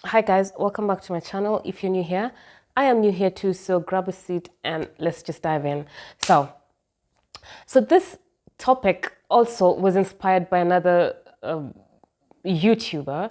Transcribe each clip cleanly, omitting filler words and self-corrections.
Hi guys, welcome back to my channel. If you're new here, I am new here too, so grab a seat and let's just dive in. So this topic also was inspired by another YouTuber,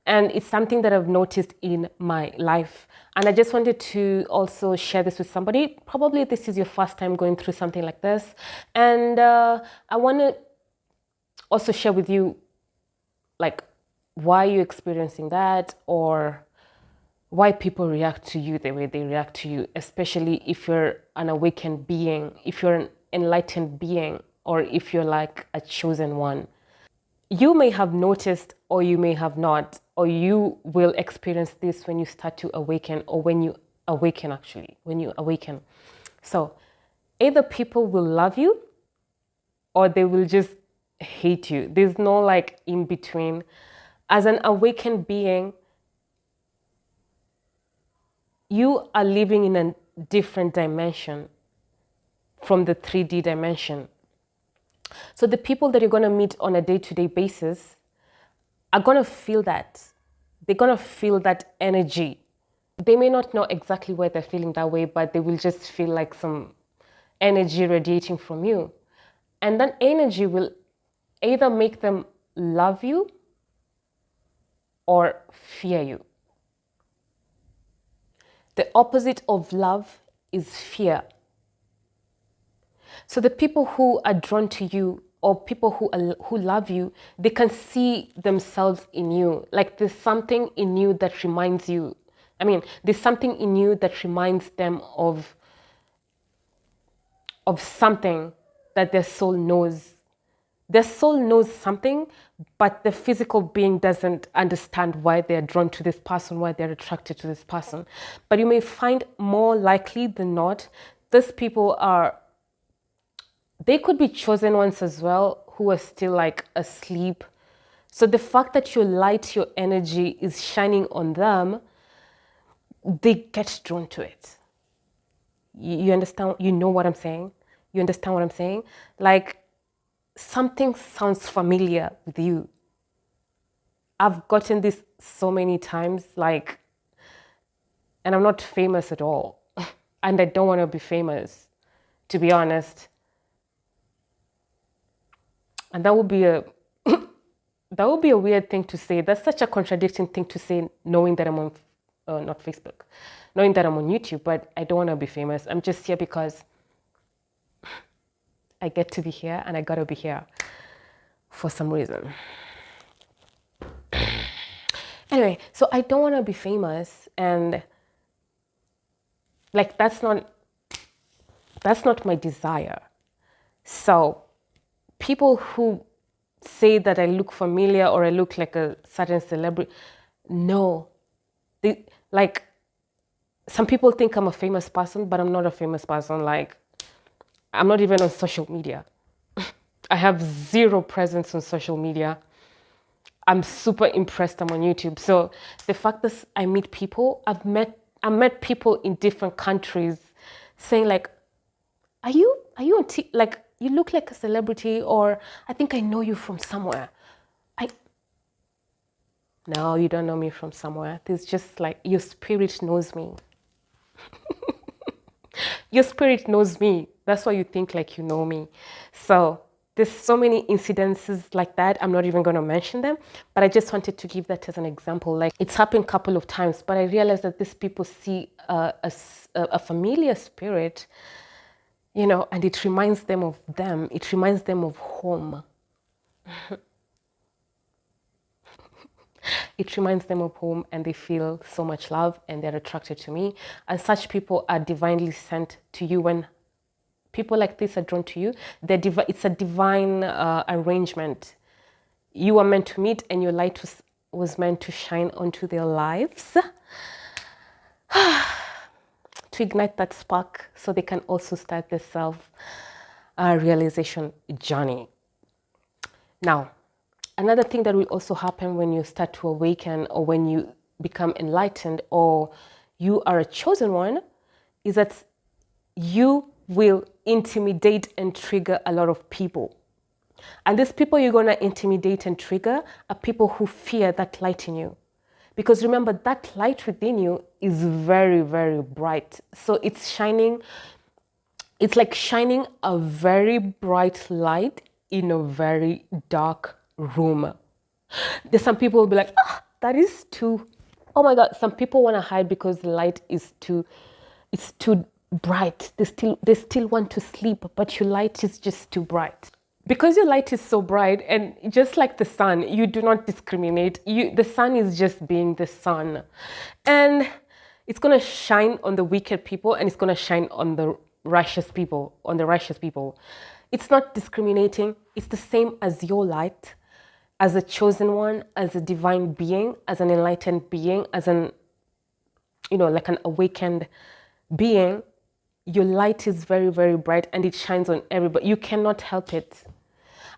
and it's something that I've noticed in my life. And I just wanted to also share this with somebody. Probably this is your first time going through something like this, and I want to also share with you like why you're experiencing that, or why people react to you the way they react to you, especially if you're an awakened being, if you're an enlightened being, or if you're like a chosen one. You may have noticed, or you may have not, or you will experience this when you start to awaken, or when you awaken, actually, when you awaken. So either people will love you or they will just hate you. There's no like in between. As an awakened being, you are living in a different dimension from the 3D dimension. So the people that you're going to meet on a day-to-day basis are going to feel that. They're going to feel that energy. They may not know exactly why they're feeling that way, but they will just feel like some energy radiating from you. And that energy will either make them love you or fear you. The opposite of love is fear. So the people who are drawn to you, or people who love you, they can see themselves in you. Like there's something in you that reminds you. There's something in you that reminds them of something that their soul knows. Their soul knows something, but the physical being doesn't understand why they're drawn to this person, why they're attracted to this person. But you may find more likely than not, these people they could be chosen ones as well, who are still like asleep. So the fact that your light, your energy is shining on them, they get drawn to it. You understand? You know what I'm saying? You understand what I'm saying? Like something sounds familiar with you. I've gotten this so many times, like, and I'm not famous at all. And I don't want to be famous, to be honest. And that would be a weird thing to say. That's such a contradicting thing to say, knowing that I'm on, not Facebook, knowing that I'm on YouTube, but I don't want to be famous. I'm just here because I get to be here and I got to be here for some reason. Anyway, so I don't want to be famous, and like that's not my desire. So people who say that I look familiar or I look like a certain celebrity, no. Like some people think I'm a famous person, but I'm not a famous person. Like I'm not even on social media. I have zero presence on social media. I'm super impressed I'm on YouTube. So the fact that I meet people, I met people in different countries saying like, are you on like you look like a celebrity, or I think I know you from somewhere. No, you don't know me from somewhere. There's just like your spirit knows me. Your spirit knows me. That's why you think like you know me. So there's so many incidences like that. I'm not even going to mention them, but I just wanted to give that as an example. Like it's happened a couple of times, but I realized that these people see a familiar spirit, you know, and it reminds them of them. It reminds them of home. It reminds them of home, and they feel so much love and they're attracted to me. And such people are divinely sent to you. When people like this are drawn to you, it's a divine arrangement. You are meant to meet, and your light was meant to shine onto their lives to ignite that spark so they can also start their self-realization journey. Now, another thing that will also happen when you start to awaken, or when you become enlightened, or you are a chosen one, is that you will intimidate and trigger a lot of people. And these people you're going to intimidate and trigger are people who fear that light in you. Because remember, that light within you is very, very bright. So it's shining, it's like shining a very bright light in a very dark room. There's some people will be like, that is too, oh my God. Some people want to hide because the light is it's too bright. They still want to sleep, but your light is just too bright. Because your light is so bright, and just like the sun, you do not discriminate. The sun is just being the sun. And it's going to shine on the wicked people, and it's going to shine on the righteous people, It's not discriminating. It's the same as your light, as a chosen one, as a divine being, as an enlightened being, as an, like an awakened being. Your light is very, very bright, and it shines on everybody. You cannot help it.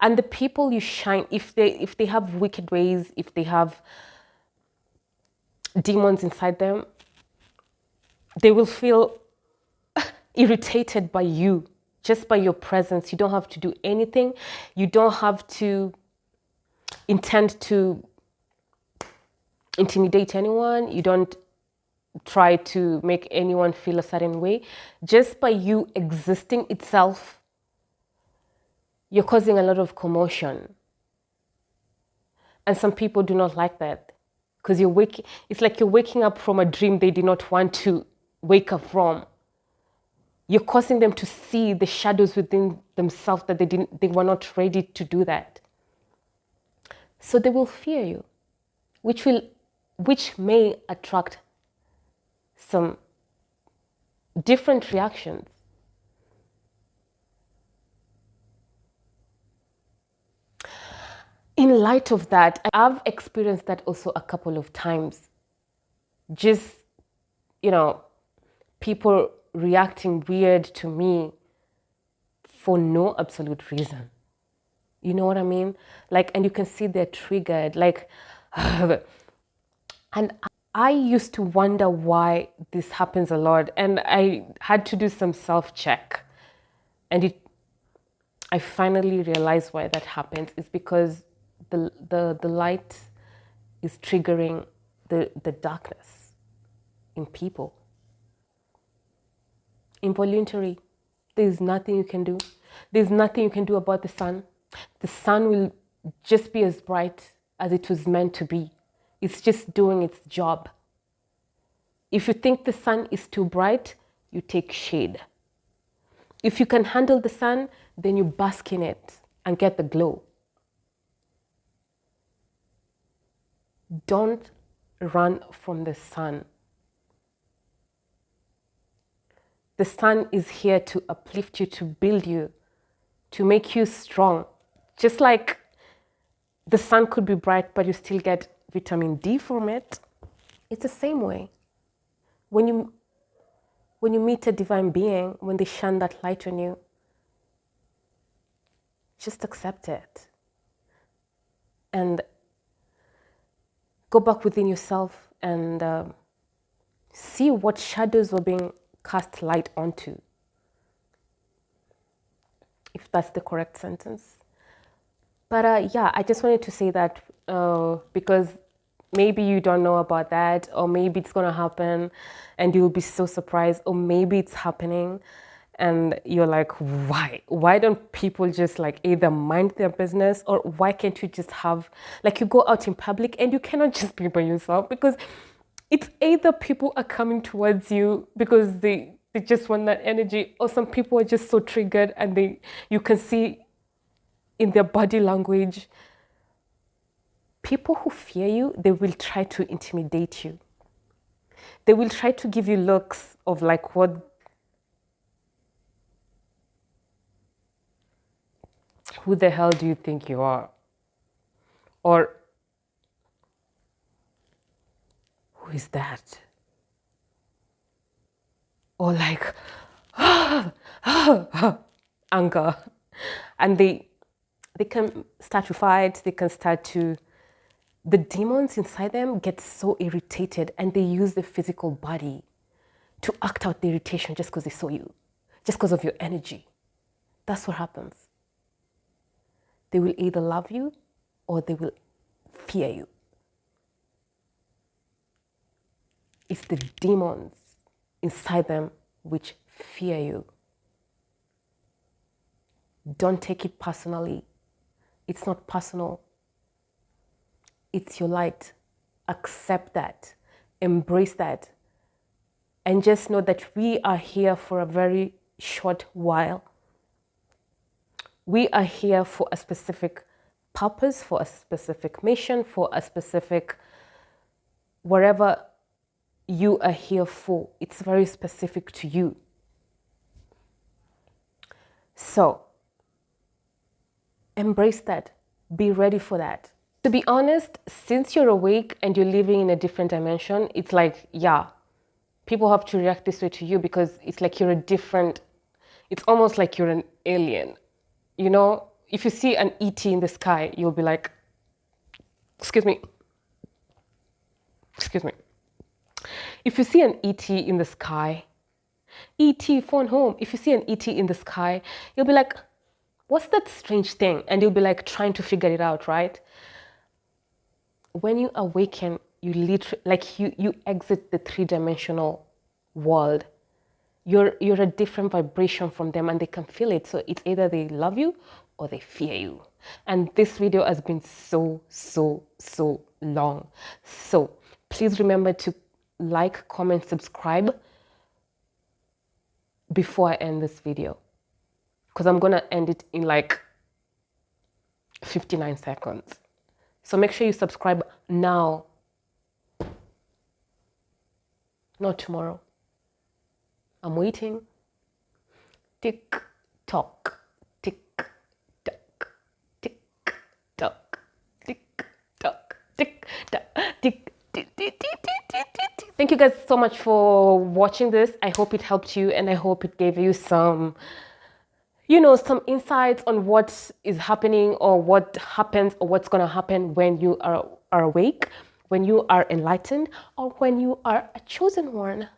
And the people you shine, if they have wicked ways, if they have demons inside them, they will feel irritated by you, just by your presence. You don't have to do anything. You don't have to intend to intimidate anyone. You don't try to make anyone feel a certain way. Just by you existing itself, you're causing a lot of commotion. And some people do not like that, because it's like you're waking up from a dream they did not want to wake up from. You're causing them to see the shadows within themselves that they were not ready to do that. So they will fear you, which may attract some different reactions. In light of that, I've experienced that also a couple of times. Just, people reacting weird to me for no absolute reason. You know what I mean? And you can see they're triggered. And I used to wonder why this happens a lot. And I had to do some self-check. And I finally realized why that happens. It's because the light is triggering the darkness in people. Involuntary. There's nothing you can do. There's nothing you can do about the sun. The sun will just be as bright as it was meant to be. It's just doing its job. If you think the sun is too bright, you take shade. If you can handle the sun, then you bask in it and get the glow. Don't run from the sun. The sun is here to uplift you, to build you, to make you strong. Just like the sun could be bright, but you still get vitamin D from it. It's the same way. When you meet a divine being, when they shine that light on you, just accept it. And go back within yourself and see what shadows were being cast light onto. If that's the correct sentence. But I just wanted to say that because maybe you don't know about that, or maybe it's going to happen and you'll be so surprised, or maybe it's happening and you're like, why? Why don't people just either mind their business, or why can't you just have, you go out in public and you cannot just be by yourself, because it's either people are coming towards you because they just want that energy, or some people are just so triggered and you can see in their body language. People who fear you, they will try to intimidate you. They will try to give you looks of who the hell do you think you are? Or who is that? Or anger. And they can start to fight, the demons inside them get so irritated, and they use the physical body to act out the irritation just because they saw you, just because of your energy. That's what happens. They will either love you or they will fear you. It's the demons inside them which fear you. Don't take it personally. It's not personal. It's your light. Accept that. Embrace that. And just know that we are here for a very short while. We are here for a specific purpose, for a specific mission, for a specific whatever you are here for. It's very specific to you. So, embrace that. Be ready for that. To be honest, since you're awake and you're living in a different dimension, it's like, yeah, people have to react this way to you because it's like you're a different, it's almost like you're an alien. You know, if you see an ET in the sky, you'll be like, excuse me. If you see an ET in the sky, ET, phone home. If you see an ET in the sky, you'll be like, what's that strange thing? And you'll be like trying to figure it out, right? When you awaken, you literally, like you exit the three-dimensional world. You're a different vibration from them and they can feel it. So it's either they love you or they fear you. And this video has been so long. So please remember to like, comment, subscribe before I end this video. Because I'm going to end it in like 59 seconds. So make sure you subscribe now. Not tomorrow. I'm waiting. Tick tock, tick tock, tick tock, tick tock, tick tock, tick. Thank you guys so much for watching this. I hope it helped you and I hope it gave you some, you know, some insights on what is happening or what happens or what's going to happen when you are awake, when you are enlightened, or when you are a chosen one.